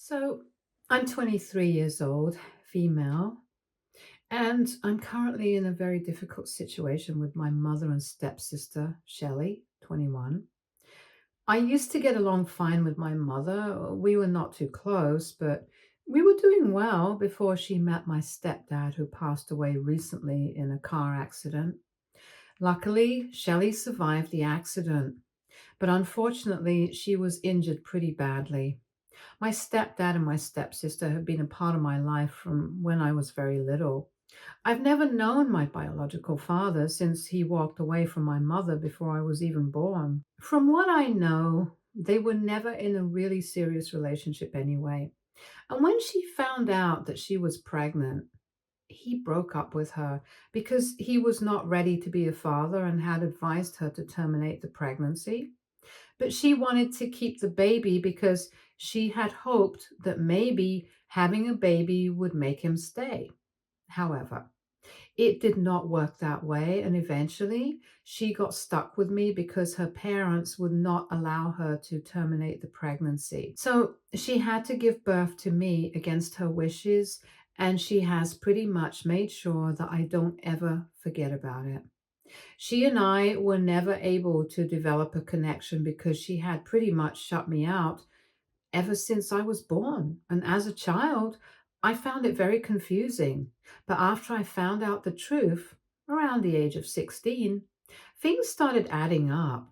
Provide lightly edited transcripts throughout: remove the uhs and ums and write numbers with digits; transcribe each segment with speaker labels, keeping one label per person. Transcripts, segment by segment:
Speaker 1: So I'm 23 years old, female, and I'm currently in a very difficult situation with my mother and stepsister, Shelly, 21. I used to get along fine with my mother. We were not too close, but we were doing well before she met my stepdad, who passed away recently in a car accident. Luckily, Shelly survived the accident, but unfortunately, she was injured pretty badly. My stepdad and my stepsister have been a part of my life from when I was very little. I've never known my biological father since he walked away from my mother before I was even born. From what I know, they were never in a really serious relationship anyway. And when she found out that she was pregnant, he broke up with her because he was not ready to be a father and had advised her to terminate the pregnancy. But she wanted to keep the baby because she had hoped that maybe having a baby would make him stay. However, it did not work that way, and eventually she got stuck with me because her parents would not allow her to terminate the pregnancy. So she had to give birth to me against her wishes, and she has pretty much made sure that I don't ever forget about it. She and I were never able to develop a connection because she had pretty much shut me out ever since I was born. And as a child, I found it very confusing. But after I found out the truth, around the age of 16, things started adding up.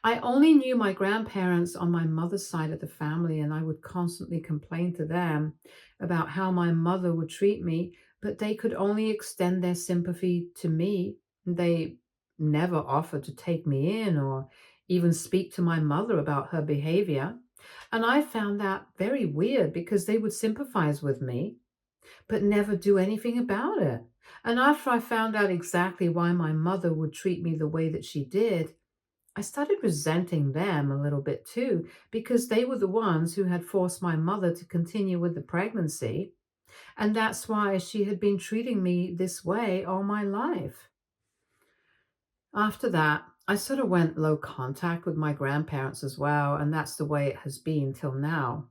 Speaker 1: I only knew my grandparents on my mother's side of the family, and I would constantly complain to them about how my mother would treat me, but they could only extend their sympathy to me. They never offered to take me in or even speak to my mother about her behavior. And I found that very weird because they would sympathize with me, but never do anything about it. And after I found out exactly why my mother would treat me the way that she did, I started resenting them a little bit too, because they were the ones who had forced my mother to continue with the pregnancy. And that's why she had been treating me this way all my life. After that, I sort of went low contact with my grandparents as well, and that's the way it has been till now.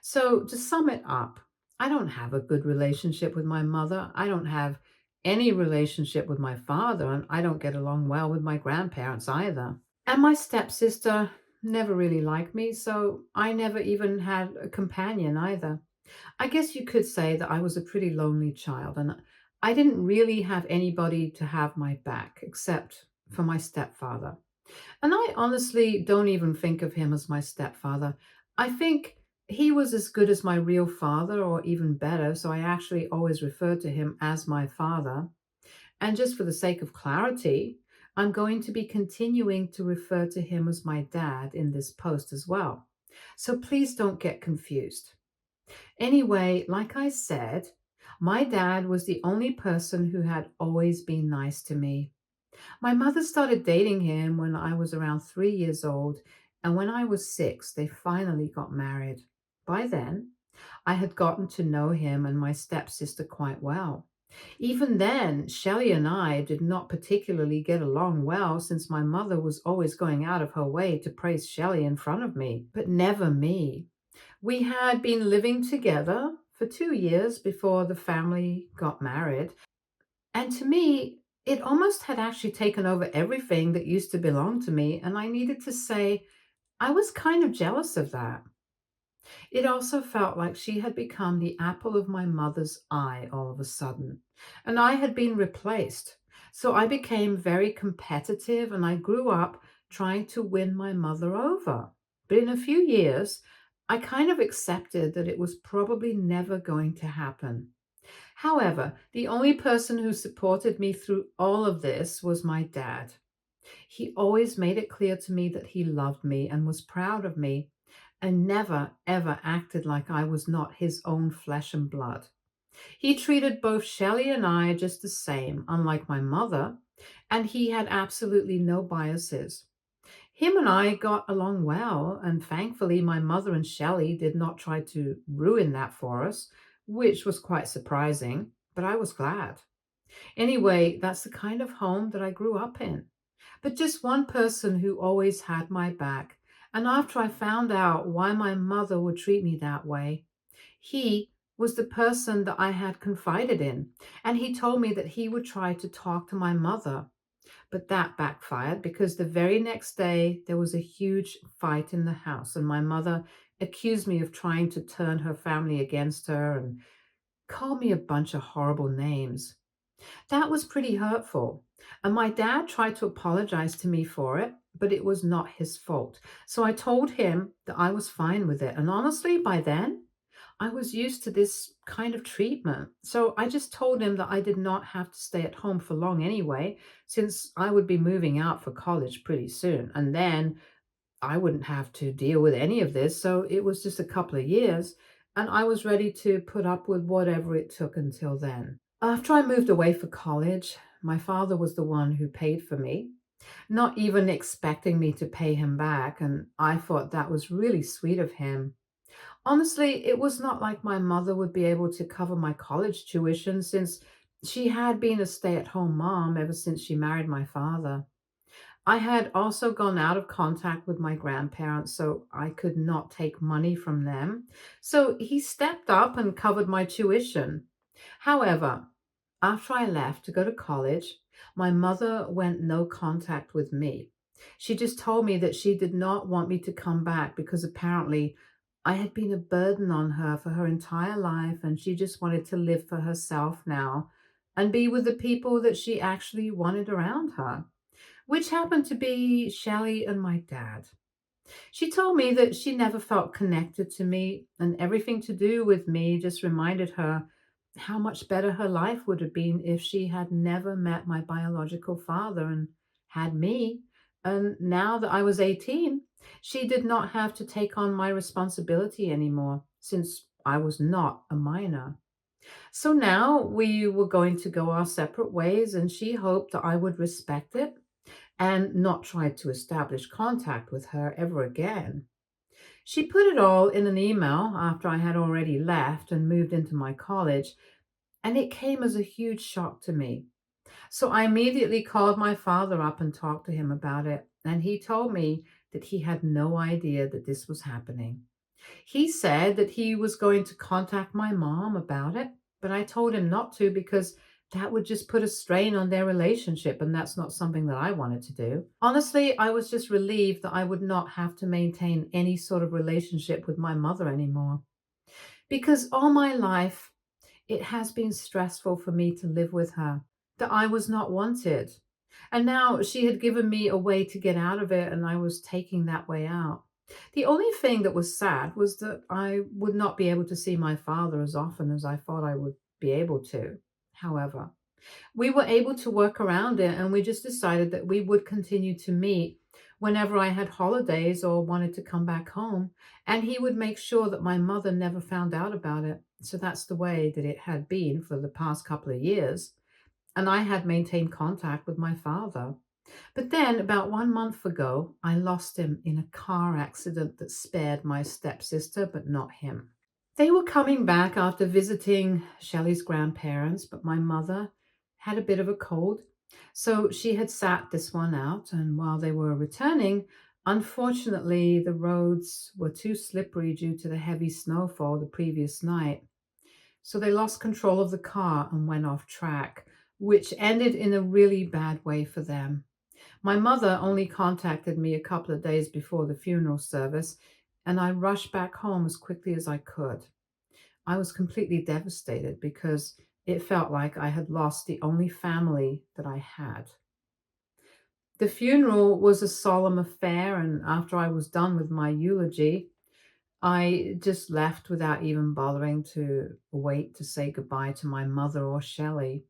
Speaker 1: So, to sum it up, I don't have a good relationship with my mother. I don't have any relationship with my father, and I don't get along well with my grandparents either. And my stepsister never really liked me, so I never even had a companion either. I guess you could say that I was a pretty lonely child, and I didn't really have anybody to have my back except for my stepfather. And I honestly don't even think of him as my stepfather. I think he was as good as my real father, or even better, so I actually always refer to him as my father. And just for the sake of clarity, I'm going to be continuing to refer to him as my dad in this post as well. So please don't get confused. Anyway, like I said, my dad was the only person who had always been nice to me. My mother started dating him when I was around 3 years old, and when I was six, they finally got married. By then, I had gotten to know him and my stepsister quite well. Even then, Shelley and I did not particularly get along well since my mother was always going out of her way to praise Shelley in front of me, but never me. We had been living together for 2 years before the family got married, and to me, it almost had actually taken over everything that used to belong to me, and I needed to say I was kind of jealous of that. It also felt like she had become the apple of my mother's eye all of a sudden, and I had been replaced. So I became very competitive and I grew up trying to win my mother over. But in a few years, I kind of accepted that it was probably never going to happen. However, the only person who supported me through all of this was my dad. He always made it clear to me that he loved me and was proud of me, and never, ever acted like I was not his own flesh and blood. He treated both Shelley and I just the same, unlike my mother, and he had absolutely no biases. Him and I got along well, and thankfully, my mother and Shelley did not try to ruin that for us, which was quite surprising, but I was glad. Anyway, that's the kind of home that I grew up in. But just one person who always had my back, And after I found out why my mother would treat me that way, he was the person that I had confided in. And he told me that he would try to talk to my mother. But that backfired because the very next day there was a huge fight in the house, and my mother accused me of trying to turn her family against her and called me a bunch of horrible names. That was pretty hurtful. And my dad tried to apologize to me for it, but it was not his fault. So I told him that I was fine with it. And honestly, by then, I was used to this kind of treatment. So I just told him that I did not have to stay at home for long anyway, since I would be moving out for college pretty soon. And then I wouldn't have to deal with any of this. So it was just a couple of years. And I was ready to put up with whatever it took until then. After I moved away for college, my father was the one who paid for me, not even expecting me to pay him back. And I thought that was really sweet of him. Honestly, it was not like my mother would be able to cover my college tuition since she had been a stay at home mom ever since she married my father. I had also gone out of contact with my grandparents, so I could not take money from them. So he stepped up and covered my tuition. However, after I left to go to college, my mother went no contact with me. She just told me that she did not want me to come back because apparently I had been a burden on her for her entire life and she just wanted to live for herself now and be with the people that she actually wanted around her, which happened to be Shelly and my dad. She told me that she never felt connected to me, and everything to do with me just reminded her how much better her life would have been if she had never met my biological father and had me. And now that I was 18, she did not have to take on my responsibility anymore since I was not a minor. So now we were going to go our separate ways, and she hoped that I would respect it and not try to establish contact with her ever again. She put it all in an email after I had already left and moved into my college, and it came as a huge shock to me. So I immediately called my father up and talked to him about it, and he told me that he had no idea that this was happening. He said that he was going to contact my mom about it, but I told him not to because that would just put a strain on their relationship, and that's not something that I wanted to do. Honestly, I was just relieved that I would not have to maintain any sort of relationship with my mother anymore. Because all my life, it has been stressful for me to live with her, that I was not wanted. And now she had given me a way to get out of it, and I was taking that way out. The only thing that was sad was that I would not be able to see my father as often as I thought I would be able to. However, we were able to work around it, and we just decided that we would continue to meet whenever I had holidays or wanted to come back home, and he would make sure that my mother never found out about it. So that's the way that it had been for the past couple of years, and I had maintained contact with my father. But then, about 1 month ago, I lost him in a car accident that spared my stepsister, but not him. They were coming back after visiting Shelley's grandparents, but my mother had a bit of a cold, so she had sat this one out. And while they were returning, unfortunately, the roads were too slippery due to the heavy snowfall the previous night. So they lost control of the car and went off track, which ended in a really bad way for them. My mother only contacted me a couple of days before the funeral service, and I rushed back home as quickly as I could. I was completely devastated because it felt like I had lost the only family that I had. The funeral was a solemn affair, and after I was done with my eulogy, I just left without even bothering to wait to say goodbye to my mother or Shelley.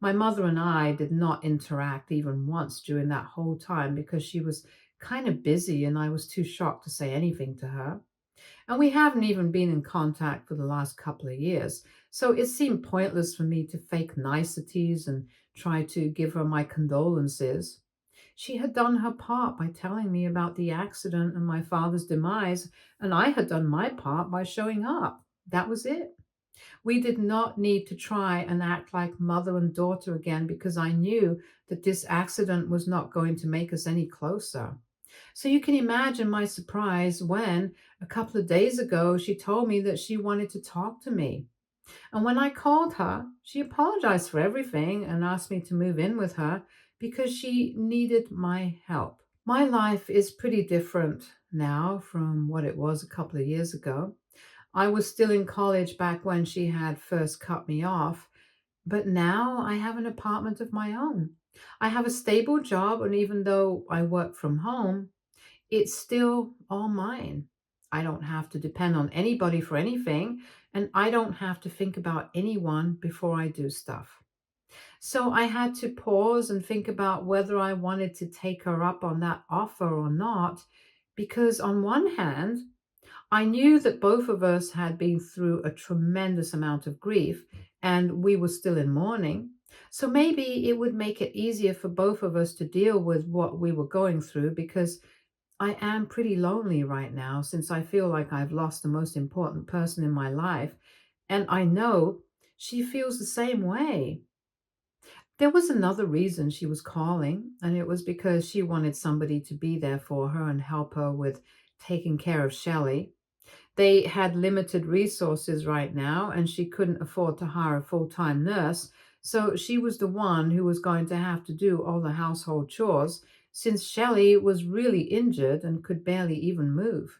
Speaker 1: My mother and I did not interact even once during that whole time because she was kind of busy and I was too shocked to say anything to her. And we haven't even been in contact for the last couple of years. So it seemed pointless for me to fake niceties and try to give her my condolences. She had done her part by telling me about the accident and my father's demise, and I had done my part by showing up. That was it. We did not need to try and act like mother and daughter again because I knew that this accident was not going to make us any closer. So you can imagine my surprise when a couple of days ago she told me that she wanted to talk to me. And when I called her, she apologized for everything and asked me to move in with her because she needed my help. My life is pretty different now from what it was a couple of years ago. I was still in college back when she had first cut me off, but now I have an apartment of my own. I have a stable job, and even though I work from home, it's still all mine. I don't have to depend on anybody for anything, and I don't have to think about anyone before I do stuff. So I had to pause and think about whether I wanted to take her up on that offer or not, because on one hand, I knew that both of us had been through a tremendous amount of grief and we were still in mourning. So maybe it would make it easier for both of us to deal with what we were going through because I am pretty lonely right now since I feel like I've lost the most important person in my life. And I know she feels the same way. There was another reason she was calling, and it was because she wanted somebody to be there for her and help her with taking care of Shelly. They had limited resources right now, and she couldn't afford to hire a full time nurse. So she was the one who was going to have to do all the household chores since Shelley was really injured and could barely even move.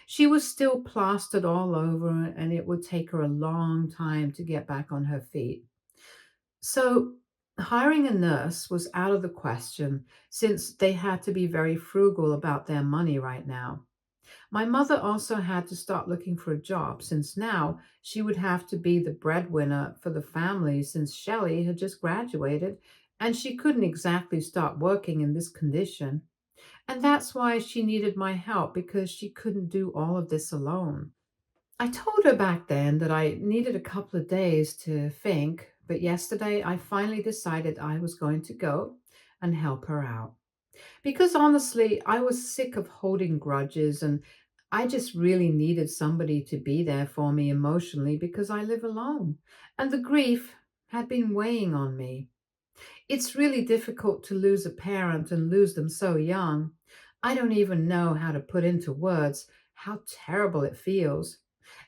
Speaker 1: She was still plastered all over, and it would take her a long time to get back on her feet. So hiring a nurse was out of the question since they had to be very frugal about their money right now. My mother also had to start looking for a job since now she would have to be the breadwinner for the family since Shelley had just graduated and she couldn't exactly start working in this condition. And that's why she needed my help because she couldn't do all of this alone. I told her back then that I needed a couple of days to think, but yesterday I finally decided I was going to go and help her out. Because honestly, I was sick of holding grudges and I just really needed somebody to be there for me emotionally because I live alone. And the grief had been weighing on me. It's really difficult to lose a parent and lose them so young. I don't even know how to put into words how terrible it feels.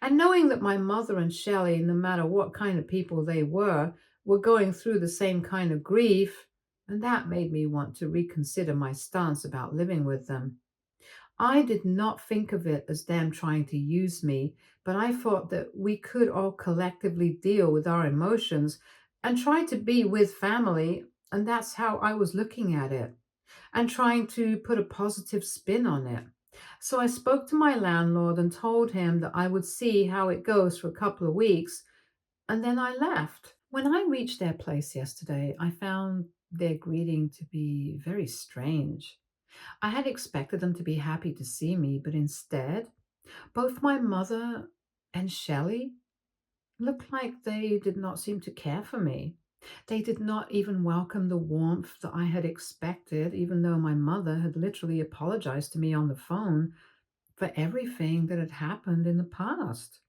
Speaker 1: And knowing that my mother and Shelley, no matter what kind of people they were going through the same kind of grief, and that made me want to reconsider my stance about living with them. I did not think of it as them trying to use me, but I thought that we could all collectively deal with our emotions and try to be with family. And that's how I was looking at it and trying to put a positive spin on it. So I spoke to my landlord and told him that I would see how it goes for a couple of weeks, and then I left. When I reached their place yesterday, I found their greeting to be very strange. I had expected them to be happy to see me, but instead, both my mother and Shelley looked like they did not seem to care for me. They did not even welcome the warmth that I had expected, even though my mother had literally apologized to me on the phone for everything that had happened in the past.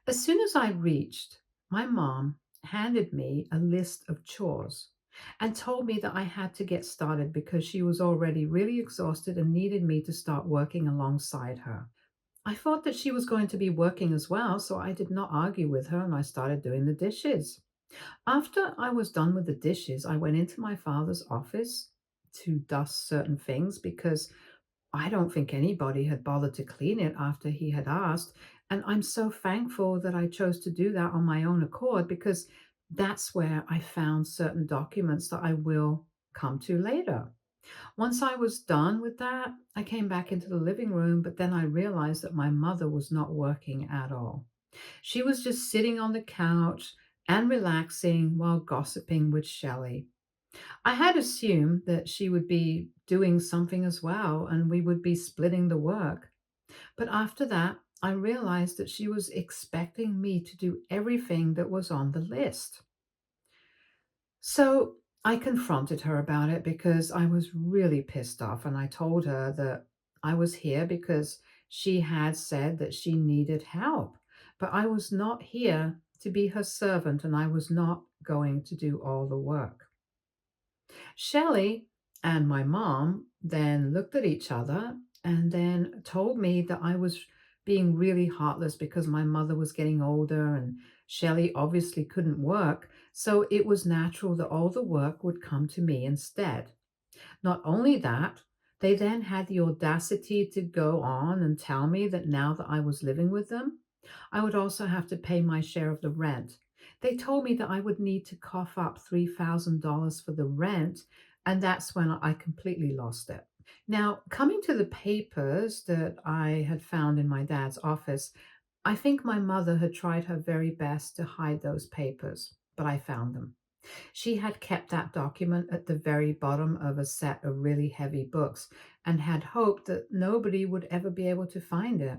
Speaker 1: As soon as I reached, my mom handed me a list of chores and told me that I had to get started because she was already really exhausted and needed me to start working alongside her. I thought that she was going to be working as well, so I did not argue with her and I started doing the dishes. After I was done with the dishes, I went into my father's office to dust certain things because I don't think anybody had bothered to clean it after he had asked. And I'm so thankful that I chose to do that on my own accord because that's where I found certain documents that I will come to later. Once I was done with that, I came back into the living room, but then I realized that my mother was not working at all. She was just sitting on the couch and relaxing while gossiping with Shelley. I had assumed that she would be doing something as well and we would be splitting the work. But after that, I realized that she was expecting me to do everything that was on the list. So I confronted her about it because I was really pissed off and I told her that I was here because she had said that she needed help. But I was not here to be her servant and I was not going to do all the work. Shelley And my mom then looked at each other and then told me that I was being really heartless because my mother was getting older and Shelley obviously couldn't work. So it was natural that all the work would come to me instead. Not only that, they then had the audacity to go on and tell me that now that I was living with them, I would also have to pay my share of the rent. They told me that I would need to cough up $3,000 for the rent, and that's when I completely lost it. Now, coming to the papers that I had found in my dad's office, I think my mother had tried her very best to hide those papers, but I found them. She had kept that document at the very bottom of a set of really heavy books and had hoped that nobody would ever be able to find it.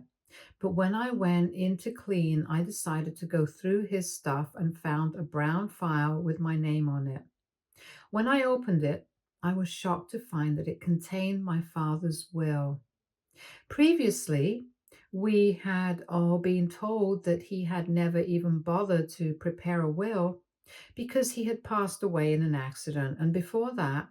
Speaker 1: But when I went in to clean, I decided to go through his stuff and found a brown file with my name on it. When I opened it, I was shocked to find that it contained my father's will. Previously, we had all been told that he had never even bothered to prepare a will because he had passed away in an accident, and before that,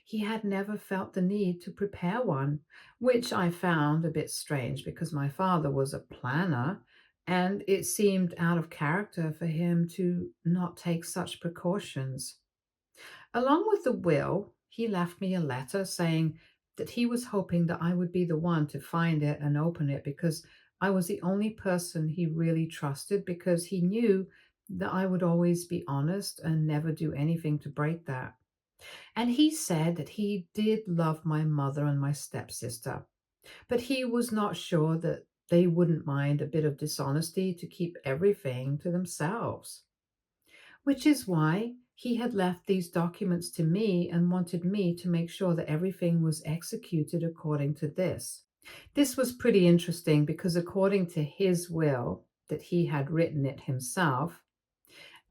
Speaker 1: he had never felt the need to prepare one, which I found a bit strange because my father was a planner and it seemed out of character for him to not take such precautions. Along with the will, he left me a letter saying that he was hoping that I would be the one to find it and open it because I was the only person he really trusted because he knew that I would always be honest and never do anything to break that. And he said that he did love my mother and my stepsister, but he was not sure that they wouldn't mind a bit of dishonesty to keep everything to themselves, which is why he had left these documents to me and wanted me to make sure that everything was executed according to this. This was pretty interesting because, according to his will, that he had written it himself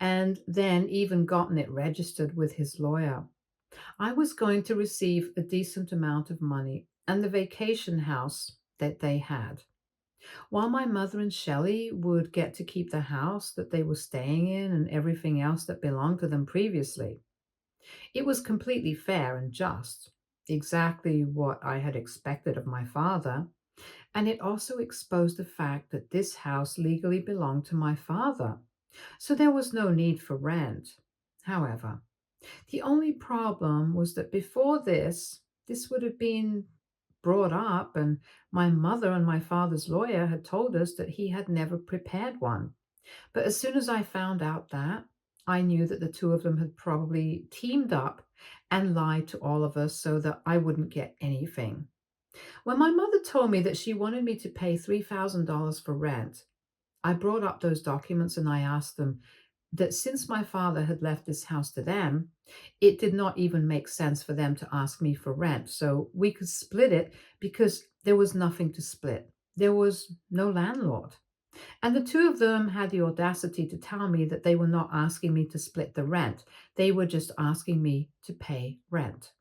Speaker 1: and then even gotten it registered with his lawyer, I was going to receive a decent amount of money and the vacation house that they had, while my mother and Shelley would get to keep the house that they were staying in and everything else that belonged to them previously. It was completely fair and just, exactly what I had expected of my father, and it also exposed the fact that this house legally belonged to my father, so there was no need for rent. However, the only problem was that before this would have been brought up, and my mother and my father's lawyer had told us that he had never prepared one. But as soon as I found out that, I knew that the two of them had probably teamed up and lied to all of us so that I wouldn't get anything. When my mother told me that she wanted me to pay $3,000 for rent, I brought up those documents and I asked them that since my father had left this house to them, it did not even make sense for them to ask me for rent. So we could split it because there was nothing to split. There was no landlord. And the two of them had the audacity to tell me that they were not asking me to split the rent. They were just asking me to pay rent.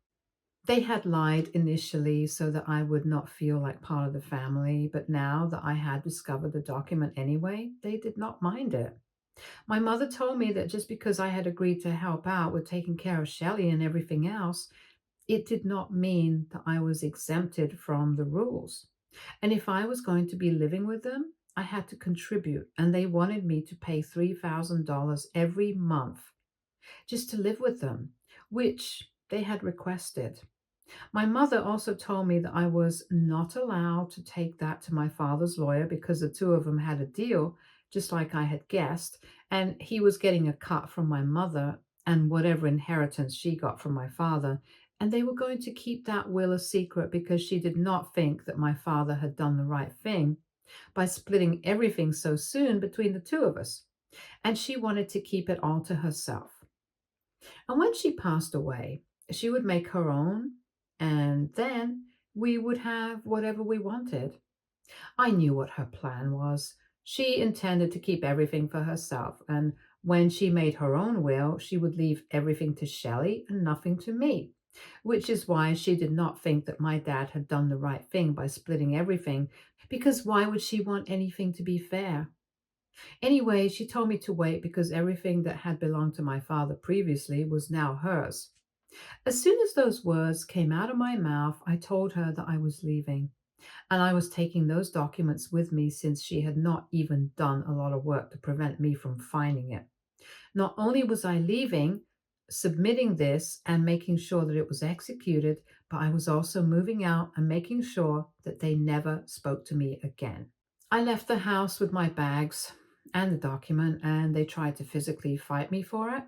Speaker 1: They had lied initially so that I would not feel like part of the family, but now that I had discovered the document anyway, they did not mind it. My mother told me that just because I had agreed to help out with taking care of Shelley and everything else, it did not mean that I was exempted from the rules. And if I was going to be living with them, I had to contribute, and they wanted me to pay $3,000 every month just to live with them, which they had requested. My mother also told me that I was not allowed to take that to my father's lawyer because the two of them had a deal, just like I had guessed, and he was getting a cut from my mother and whatever inheritance she got from my father. And they were going to keep that will a secret because she did not think that my father had done the right thing by splitting everything so soon between the two of us. And she wanted to keep it all to herself. And when she passed away, she would make her own, and then we would have whatever we wanted. I knew what her plan was. She intended to keep everything for herself, and when she made her own will, she would leave everything to Shelley and nothing to me, which is why she did not think that my dad had done the right thing by splitting everything, because why would she want anything to be fair? Anyway, she told me to wait because everything that had belonged to my father previously was now hers. As soon as those words came out of my mouth, I told her that I was leaving and I was taking those documents with me since she had not even done a lot of work to prevent me from finding it. Not only was I leaving, submitting this and making sure that it was executed, but I was also moving out and making sure that they never spoke to me again. I left the house with my bags and the document, and they tried to physically fight me for it.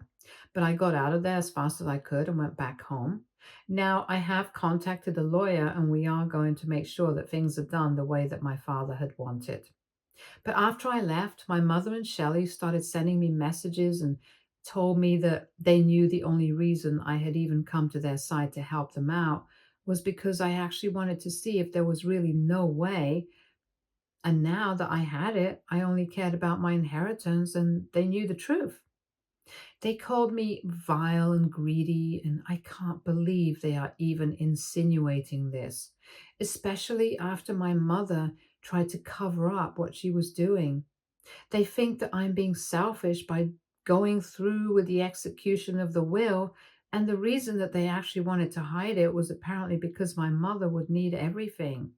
Speaker 1: But I got out of there as fast as I could and went back home. Now I have contacted a lawyer, and we are going to make sure that things are done the way that my father had wanted. But after I left, my mother and Shelly started sending me messages and told me that they knew the only reason I had even come to their side to help them out was because I actually wanted to see if there was really no way. And now that I had it, I only cared about my inheritance and they knew the truth. They called me vile and greedy, and I can't believe they are even insinuating this, especially after my mother tried to cover up what she was doing. They think that I'm being selfish by going through with the execution of the will. And the reason that they actually wanted to hide it was apparently because my mother would need everything,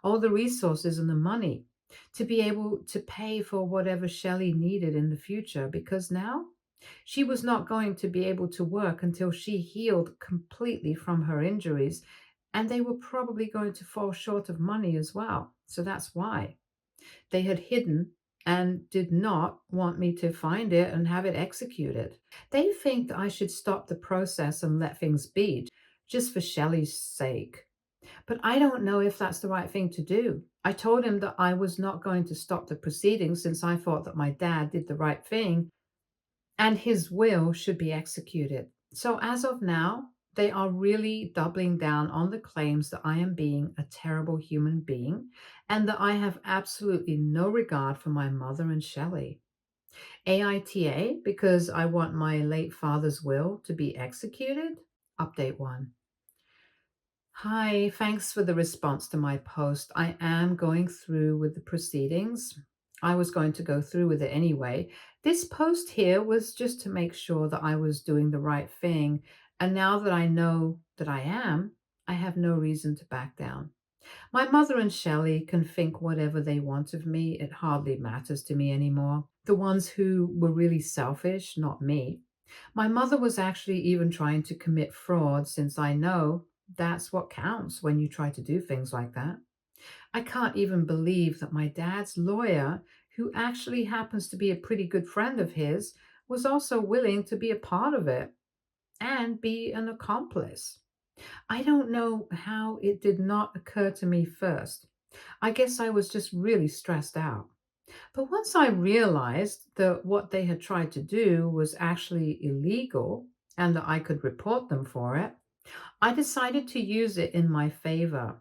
Speaker 1: all the resources and the money to be able to pay for whatever Shelley needed in the future, because now she was not going to be able to work until she healed completely from her injuries, and they were probably going to fall short of money as well. So that's why they had hidden and did not want me to find it and have it executed. They think that I should stop the process and let things be just for Shelley's sake. But I don't know if that's the right thing to do. I told him that I was not going to stop the proceedings since I thought that my dad did the right thing and his will should be executed. So as of now, they are really doubling down on the claims that I am being a terrible human being and that I have absolutely no regard for my mother and Shelley. AITA, because I want my late father's will to be executed. Update 1. Hi, thanks for the response to my post. I am going through with the proceedings. I was going to go through with it anyway. This post here was just to make sure that I was doing the right thing. And now that I know that I am, I have no reason to back down. My mother and Shelley can think whatever they want of me. It hardly matters to me anymore. The ones who were really selfish, not me. My mother was actually even trying to commit fraud since I know that's what counts when you try to do things like that. I can't even believe that my dad's lawyer, who actually happens to be a pretty good friend of his, was also willing to be a part of it and be an accomplice. I don't know how it did not occur to me first. I guess I was just really stressed out. But once I realized that what they had tried to do was actually illegal and that I could report them for it, I decided to use it in my favor.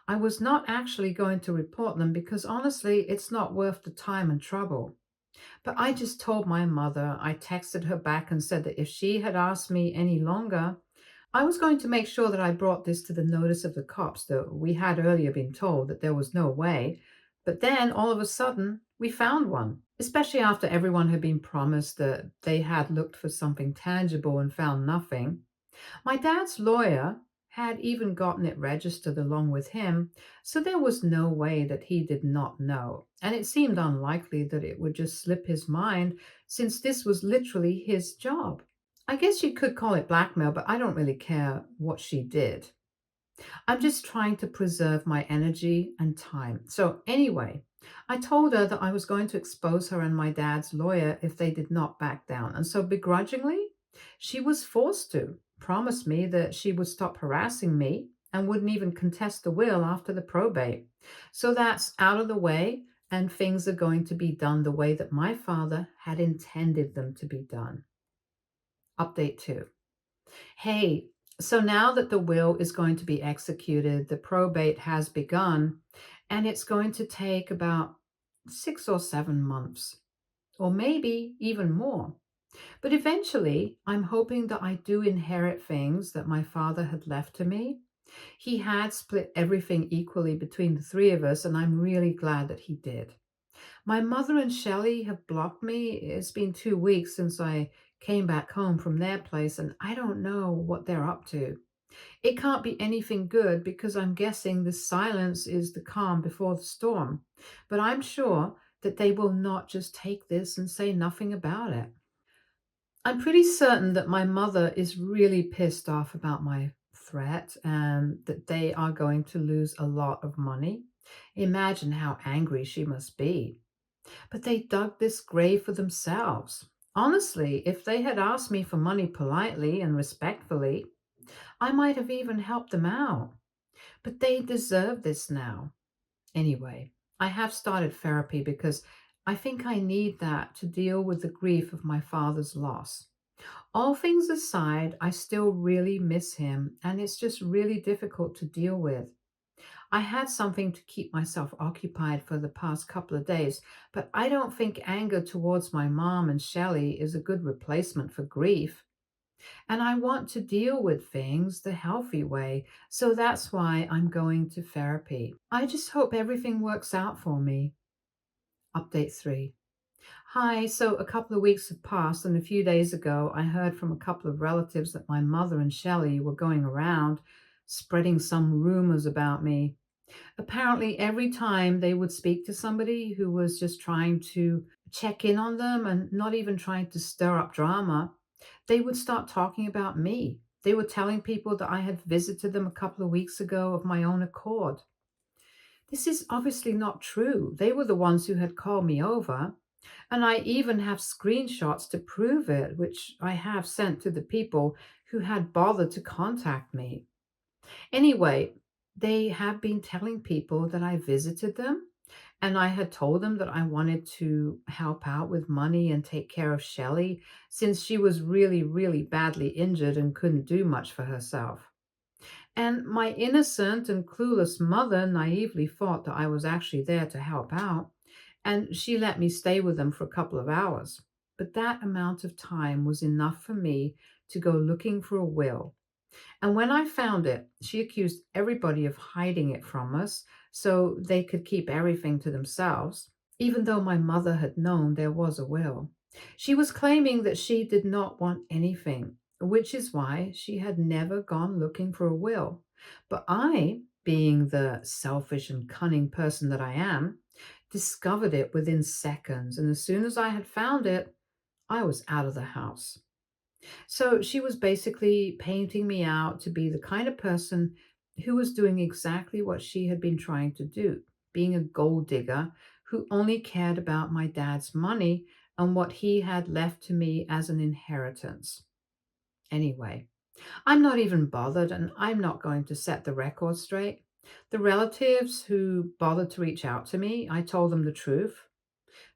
Speaker 1: I was not actually going to report them because honestly, it's not worth the time and trouble. But I just told my mother, I texted her back and said that if she had asked me any longer, I was going to make sure that I brought this to the notice of the cops, that we had earlier been told that there was no way. But then all of a sudden, we found one, especially after everyone had been promised that they had looked for something tangible and found nothing. My dad's lawyer had even gotten it registered along with him, so there was no way that he did not know. And it seemed unlikely that it would just slip his mind since this was literally his job. I guess you could call it blackmail, but I don't really care what she did. I'm just trying to preserve my energy and time. So, anyway, I told her that I was going to expose her and my dad's lawyer if they did not back down. And so, begrudgingly, she was forced to promise me that she would stop harassing me and wouldn't even contest the will after the probate. So, that's out of the way, and things are going to be done the way that my father had intended them to be done. Update 2. Hey, so now that the will is going to be executed, the probate has begun, and it's going to take about 6 or 7 months, or maybe even more. But eventually, I'm hoping that I do inherit things that my father had left to me. He had split everything equally between the three of us, and I'm really glad that he did. My mother and Shelley have blocked me. It's been 2 weeks since I came back home from their place, and I don't know what they're up to. It can't be anything good because I'm guessing the silence is the calm before the storm. But I'm sure that they will not just take this and say nothing about it. I'm pretty certain that my mother is really pissed off about my threat and that they are going to lose a lot of money. Imagine how angry she must be. But they dug this grave for themselves. Honestly, if they had asked me for money politely and respectfully, I might have even helped them out. But they deserve this now. Anyway, I have started therapy because I think I need that to deal with the grief of my father's loss. All things aside, I still really miss him, and it's just really difficult to deal with. I had something to keep myself occupied for the past couple of days, but I don't think anger towards my mom and Shelly is a good replacement for grief. And I want to deal with things the healthy way, so that's why I'm going to therapy. I just hope everything works out for me. Update 3. Hi, so a couple of weeks have passed, and a few days ago, I heard from a couple of relatives that my mother and Shelley were going around spreading some rumors about me. Apparently, every time they would speak to somebody who was just trying to check in on them and not even trying to stir up drama, they would start talking about me. They were telling people that I had visited them a couple of weeks ago of my own accord. This is obviously not true. They were the ones who had called me over, and I even have screenshots to prove it, which I have sent to the people who had bothered to contact me. Anyway, they have been telling people that I visited them, and I had told them that I wanted to help out with money and take care of Shelley since she was really, really badly injured and couldn't do much for herself. And my innocent and clueless mother naively thought that I was actually there to help out, and she let me stay with them for a couple of hours. But that amount of time was enough for me to go looking for a will. And when I found it, she accused everybody of hiding it from us so they could keep everything to themselves, even though my mother had known there was a will. She was claiming that she did not want anything, which is why she had never gone looking for a will. But I, being the selfish and cunning person that I am, discovered it within seconds. And as soon as I had found it, I was out of the house. So she was basically painting me out to be the kind of person who was doing exactly what she had been trying to do, being a gold digger who only cared about my dad's money and what he had left to me as an inheritance. Anyway, I'm not even bothered, and I'm not going to set the record straight. The relatives who bothered to reach out to me, I told them the truth.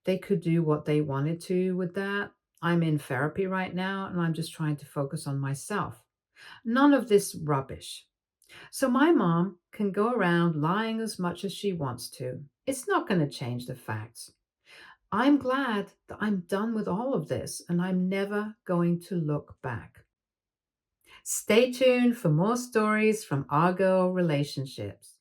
Speaker 1: They could do what they wanted to with that. I'm in therapy right now, and I'm just trying to focus on myself. None of this rubbish. So my mom can go around lying as much as she wants to. It's not going to change the facts. I'm glad that I'm done with all of this, and I'm never going to look back. Stay tuned for more stories from Argo Relationships.